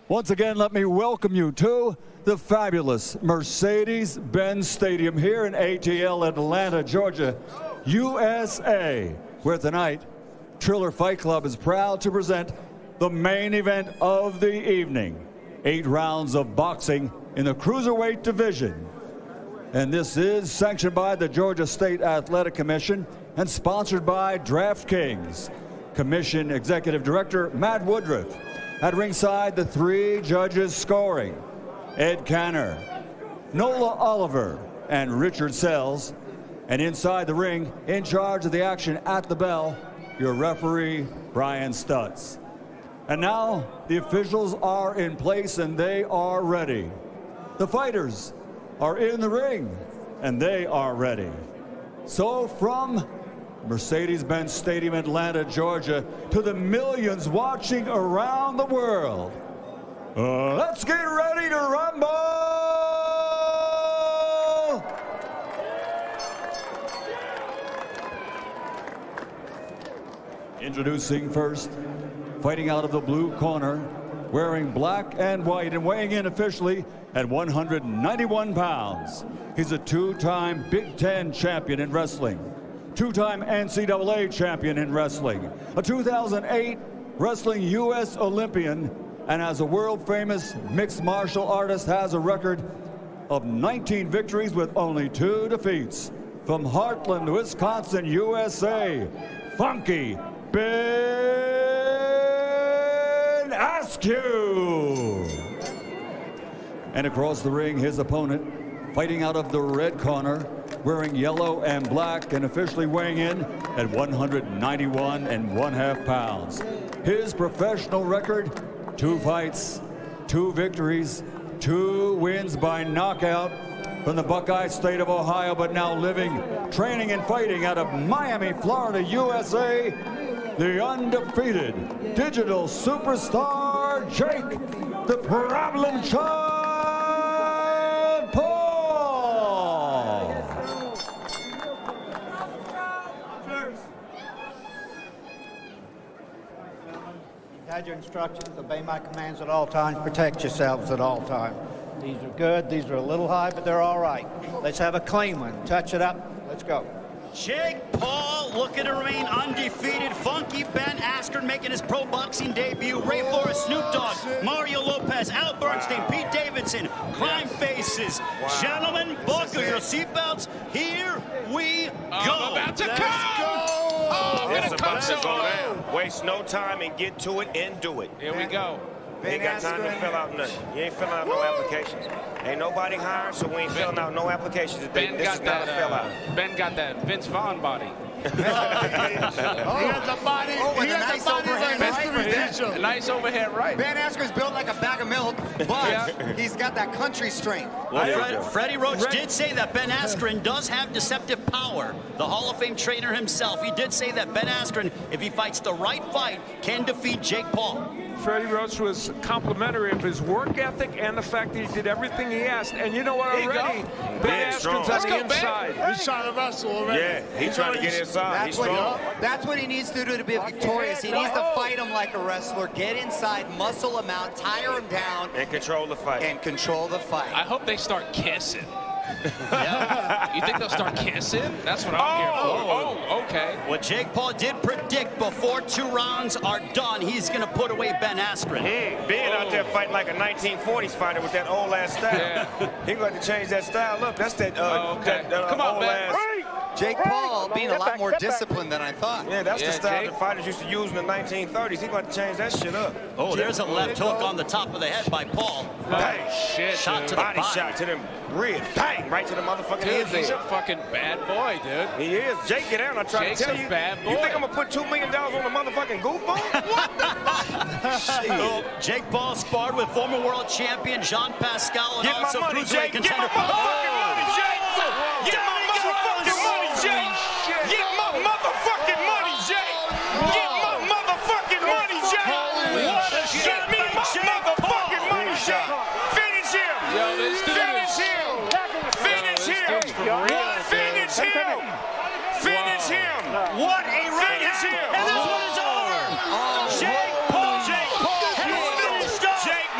Once again, let me welcome you to the fabulous Mercedes-Benz Stadium here in ATL, Atlanta, Georgia, USA, where tonight Triller Fight Club is proud to present the main event of the evening. 8 rounds of boxing in the cruiserweight division. And this is sanctioned by the Georgia State Athletic Commission and sponsored by DraftKings. Commission Executive Director Matt Woodruff. At ringside, the 3 judges scoring: Ed Canner, Nola Oliver, and Richard Sells. And inside the ring, in charge of the action at the bell, your referee, Brian Stutz. And now, the officials are in place and they are ready. The fighters are in the ring and they are ready. So from Mercedes-Benz Stadium, Atlanta, Georgia, to the millions watching around the world, let's get ready to rumble! Introducing first, fighting out of the blue corner, wearing black and white and weighing in officially at 191 pounds. He's a 2-time Big Ten champion in wrestling, 2-time NCAA champion in wrestling, a 2008 Wrestling U.S. Olympian, and as a world-famous mixed martial artist has a record of 19 victories with only 2 defeats. From Heartland, Wisconsin, USA, Funky Ben Askren. And across the ring, his opponent, fighting out of the red corner, wearing yellow and black and officially weighing in at 191.5 pounds. His professional record: 2 fights, 2 victories, 2 wins by knockout. From the Buckeye State of Ohio, but now living, training, and fighting out of Miami, Florida, USA, the undefeated digital superstar, Jake the Problem Child Paul. You've had your instructions, obey my commands at all times, protect yourselves at all times. These are good, these are a little high, but they're all right. Let's have a clean one. Touch it up, let's go. Jake Paul looking to remain undefeated. Funky Ben Askren making his pro boxing debut. Ray Flores, Snoop Dogg, Mario Lopez, Al Bernstein, Pete Davidson, Crime Faces. Gentlemen, buckle your seatbelts. Here we go. I'm about to go. Oh, it's about to go down. Waste no time and get to it and do it. Here we go. We ain't got time to fill out nothing. You ain't filling out no applications. Ain't nobody hired, so we ain't filling out no applications today. This is not a fill out. Ben got that Vince Vaughn body. He has the body. He has the body like Mr. Redemption. A nice overhead right. Ben Askren's built like a bag of milk, but he's got that country strength. Well, Freddie Roach did say that Ben Askren does have deceptive power. The Hall of Fame trainer himself, he did say that Ben Askren, if he fights the right fight, can defeat Jake Paul. Freddie Roach was complimentary of his work ethic and the fact that he did everything he asked. And you know what, already, Ben Askren's on the inside. He's trying to wrestle already. Yeah, he's trying to get inside. That's what he needs to do to be victorious. He needs to fight him like a wrestler, get inside, muscle him out, tire him down. And control the fight. I hope they start kissing. Yeah. You think they'll start kissing? That's what I'm here for. Oh, okay. What Jake Paul did predict before 2 rounds are done, he's going to put away Ben Askren. Ben out there fighting like a 1940s fighter with that old-ass style. Yeah. He's going to change that style up. That's that, Come on, Ben. Jake Paul being a lot more disciplined than I thought. Yeah, that's the style Jake. that fighters used to use in the 1930s. He's going to change that shit up. Oh, there's a left hook on the top of the head by Paul. Bang. Shit, Shot dude. to the Body body. shot to them ribs. Bang. Right to the motherfucking head. Dude, he's a fucking bad boy, dude. He is. Jake, get out. I try Jake's to tell a you. bad boy. You think I'm going to put $2 million on the motherfucking goofball? What the fuck? So, Jake Paul sparred with former world champion Jean Pascal and Get also my money, cruiserweight Jake. Get my contender. motherfucking money, Jake. Get my motherfucking money, Jake. Get my motherfucking money, Jake. Get my motherfucking money, Jake. Get me my motherfucking money, Jake. Finish him. Finish him. Finish him. Finish him. Finish him. What a round! Finish him. And this one is over. Jake Paul has finished up. Jake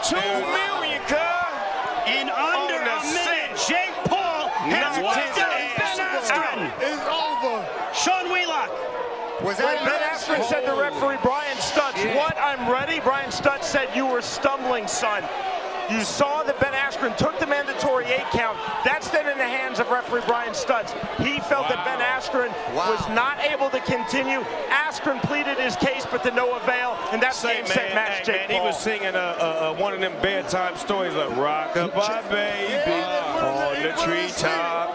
2 million, In under a minute, Jake Paul has knocked out Ben Askren. It's over. Sean Wheelock. Was that Ben Askren said to referee Brian Stutz, "What? I'm ready." Brian Stutz said, "You were stumbling, son." You saw that Ben Askren took the mandatory 8 count. That's then in the hands of referee Brian Stutz. He felt that Ben Askren was not able to continue. Askren pleaded his case, but to no avail, and that's game, set, match, Jake Paul. He was singing one of them bedtime stories like "Rock-a-bye, baby, on the treetop."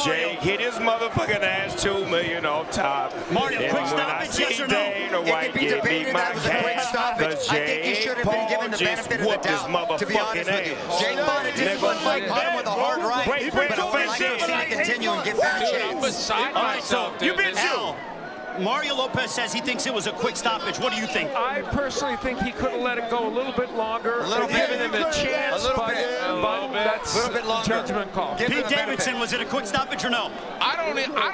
Jake hit his motherfucking ass, 2 million off top. Mario, And quick when I stoppage, see yes or no? Dana It White could be give me debated my that was a quick cash, stoppage. cause I think he Jake should have been given the Paul benefit just of the whooped his doubt, to be honest with you. motherfucking Jake fought a disciplined fight, caught him with a hard right, Break but I would the like to see it continue and give Ben a Dude, I'm chance. beside All right, so myself, dude. Al, Mario Lopez says he thinks it was a quick stoppage. What do you think? I personally think he could have let it go a little bit longer, little bit. given him a chance, A little but, bit. but that's A little bit longer. judgment call. Give him Pete the benefit. Davidson, was it a quick stoppage or no? I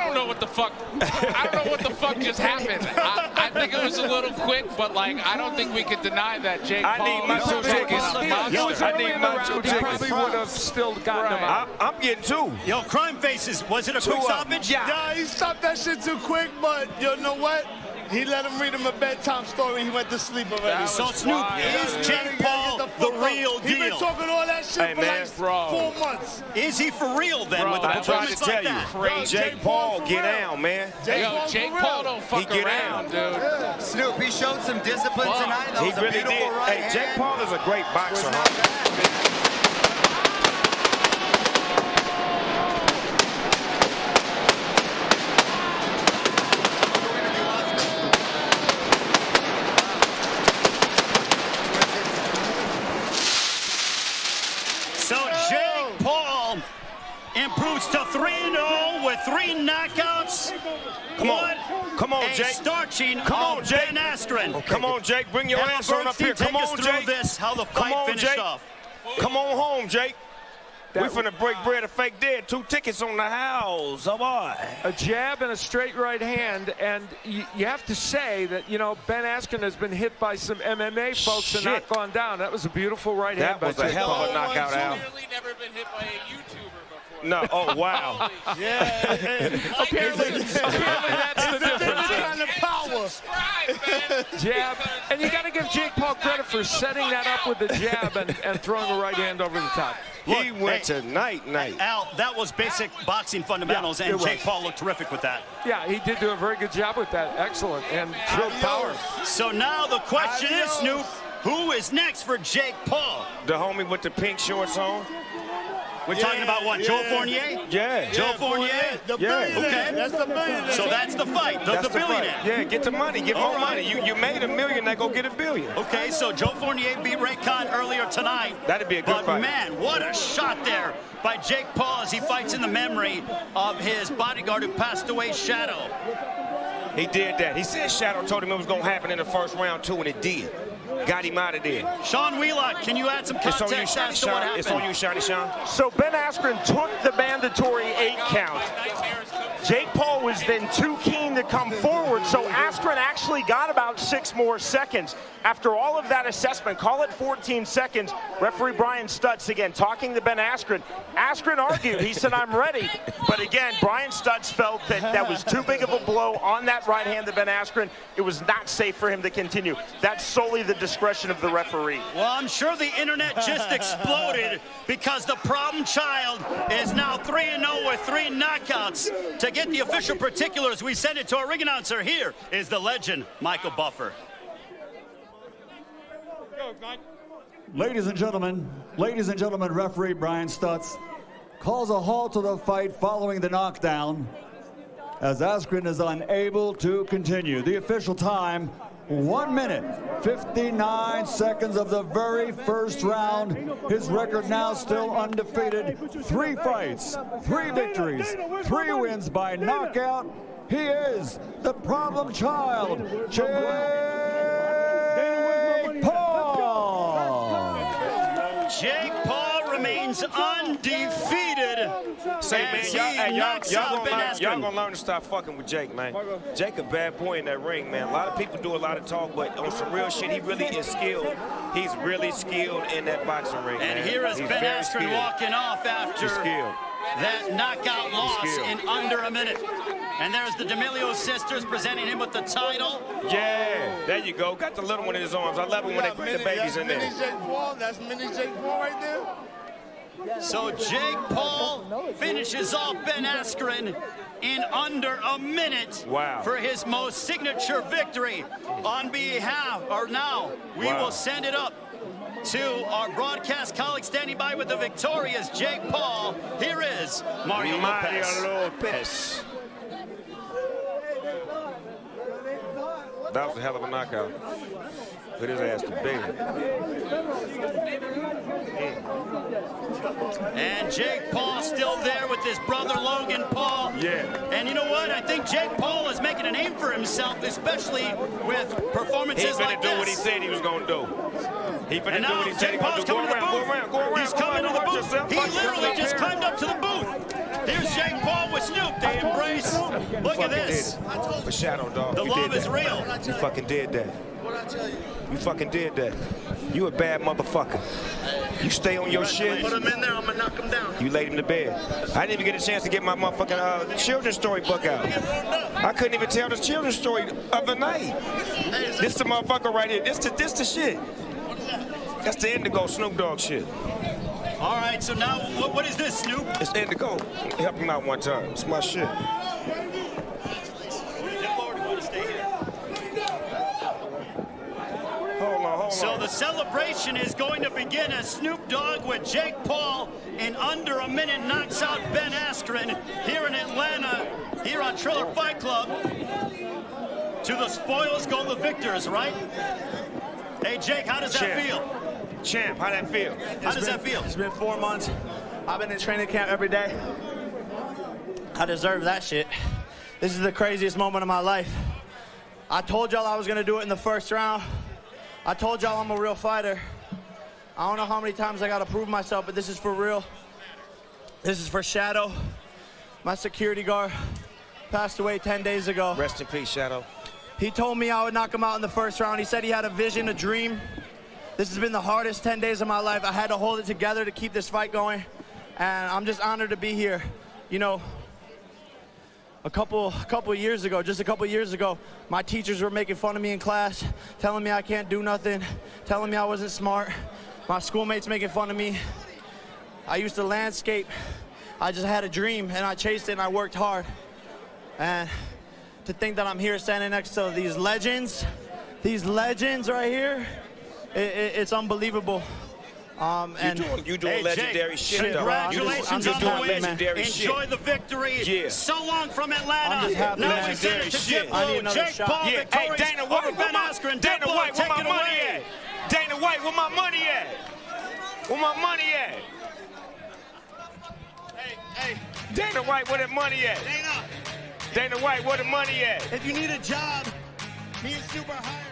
don't know what the fuck. I don't know what the fuck just happened. I think it was a little quick, but like I don't think we could deny that Jake I Paul need my is 2 fucking tickets. a It monster. was I early need in the my round. 2 He tickets. probably would have still gotten him out. I'm getting 2. Yo, Crime Faces, was it a quick of 'em. stoppage? Yeah, he stopped that shit too quick, but you know what? He let him read him a bedtime story. He went to sleep already. So Snoop, is Jake Paul the real He been deal? talking all that shit Hey, for man, like bro. 4 months. Is he for real then with a I'm trying to performance tell like you, that? Crazy. Jake Paul, get down, man. Yo, Jake Paul don't fuck He get around, dude. Snoop, he showed some discipline tonight. That He was a really beautiful did. right Hey, hand. Jake Paul is a great boxer, Was huh? not bad. So Jake Paul improves to 3-0 with 3 knockouts. Come on. Come on, Jake. Starching Come on, of Jake. Ben Askren. Come on, Jake. Bring your Al ass on up here. Bernstein, Come take us on, through Jake. this, how the Come fight on, finished Jake. off. Come on home, Jake. We That- finna break bread or fake dead. 2 tickets on the house. Oh, boy. A jab and a straight right hand, and you have to say that, you know, Ben Askren has been hit by some MMA folks and not Shit. gone down. That was a beautiful right hand That by was a Jake hell Paul. of a knockout, Al. Clearly never been hit by a YouTuber before. No. Oh, wow. Apparently that's the difference. kind of power. Subscribe, man. Jab, and you got to give Jake Paul credit for setting that up with the jab and throwing a right hand over the top. He Look, went hey, to night. Al, that was basic boxing fundamentals, Yeah, and it was. Jake Paul looked terrific with that. Yeah, he did do a very good job with that. Excellent. And showed power. So now the question is, Snoop, who is next for Jake Paul? The homie with the pink shorts on. We're talking about what, Joe Fournier? Yeah. Joe Fournier? The Yeah. billionaire. Okay. That's the billionaire. So that's the fight, the That's the fight. billionaire. Yeah, get the money. Get All more right. money. You made $1 million, now go get $1 billion. Okay, so Joe Fournier beat Ray Khan earlier tonight. That'd be a good but fight. man, what a shot there by Jake Paul as he fights in the memory of his bodyguard who passed away, Shadow. He did that. He said Shadow told him it was going to happen in the first round, too, and it did. Got him out of there. Sean Wheelock, can you add some It's on you, context Shotty as to what Sean. happened? It's on you, Shotty Sean. So Ben Askren took the mandatory 8 count. Jake Paul was then too keen to come forward, so Askren actually got about 6 more seconds. After all of that assessment, call it 14 seconds, referee Brian Stutz again talking to Ben Askren. Askren argued, he said, "I'm ready." But again, Brian Stutz felt that that was too big of a blow on that right hand to Ben Askren. It was not safe for him to continue. That's solely the discretion of the referee. Well, I'm sure the internet just exploded because the problem child is now 3-0 with 3 knockouts. To get the official particulars, we send it to our ring announcer. Here is the legend, Michael Buffer. Ladies and gentlemen, referee Brian Stutz calls a halt to the fight following the knockdown as Askren is unable to continue. The official time, 1 minute, 59 seconds of the very first round. His record now still undefeated. 3 fights, 3 victories, 3 wins by knockout. He is the problem child, Jake Paul. Jake Paul remains undefeated. Say, as man, he knocks out Ben y'all Askren. gonna learn to stop fucking with Jake, man. Jake a bad boy in that ring, man. A lot of people do a lot of talk, but on some real shit, he really is skilled. He's really skilled in that boxing ring, man. And here is He's Ben very Askren skilled. walking off after He's skilled. that knockout loss skilled. in under a minute. And there's the D'Amelio sisters presenting him with the title. Yeah, there you go. Got the little one in his arms. I love it when they bring the babies in there. Mini Jake Paul. That's mini Jake Paul right there. So Jake Paul finishes off Ben Askren in under a minute for his most signature victory. On behalf, or now, we will send it up to our broadcast colleague standing by with the victorious Jake Paul. Here is Mario Lopez. That was a hell of a knockout. Put his ass to bed. And Jake Paul still there with his brother Logan Paul. Yeah. And you know what? I think Jake Paul is making a name for himself, especially with performances like this. He finna do what he said he was gonna do. He finna do what he said he was gonna do. Go around. He's coming to the booth. He literally just climbed up to the booth. Here's Jake Paul with Snoop. They embrace. Look at this. For Shadow, dog. The love is real. You fucking did that. What I tell you? You fucking did that. You a bad motherfucker. You stay on your shit. Put him in there. I'm gonna knock him down. You laid him to bed. I didn't even get a chance to get my motherfucking children's story book out. I couldn't even tell the children's story of the night. This the motherfucker right here. This the shit. That's the Indigo Snoop Dogg shit. All right, so now what is this, Snoop? It's Indigo. Help him out one time. It's my shit. Hold on. So the celebration is going to begin as Snoop Dogg with Jake Paul in under a minute knocks out Ben Askren here in Atlanta, here on Triller Fight Club. To the spoils go the victors, right? Hey, Jake, how does that feel? Champ, how that feel? How does that feel? It's been 4 months. I've been in training camp every day. I deserve that shit. This is the craziest moment of my life. I told y'all I was gonna do it in the first round. I told y'all I'm a real fighter. I don't know how many times I gotta prove myself, but this is for real. This is for Shadow. My security guard passed away 10 days ago. Rest in peace, Shadow. He told me I would knock him out in the first round. He said he had a vision, a dream. This has been the hardest 10 days of my life. I had to hold it together to keep this fight going. And I'm just honored to be here. You know, a couple years ago, my teachers were making fun of me in class, telling me I can't do nothing, telling me I wasn't smart. My schoolmates making fun of me. I used to landscape. I just had a dream and I chased it and I worked hard. And to think that I'm here standing next to these legends right here, it's unbelievable. You doing legendary shit, though. Congratulations on the win. Enjoy the victory. Yeah. So long from Atlanta. Now we send it to I need Diplo. another Jake shot. Paul Yeah. Hey, victorious Dana White, over Ben Askren. Dana Diplo, White, where take my it money away. at? Dana White, where my money at? Where my money at? Hey, Dana White, where the money at? Dana White, where the money at? if you need a job, me and Super Hire.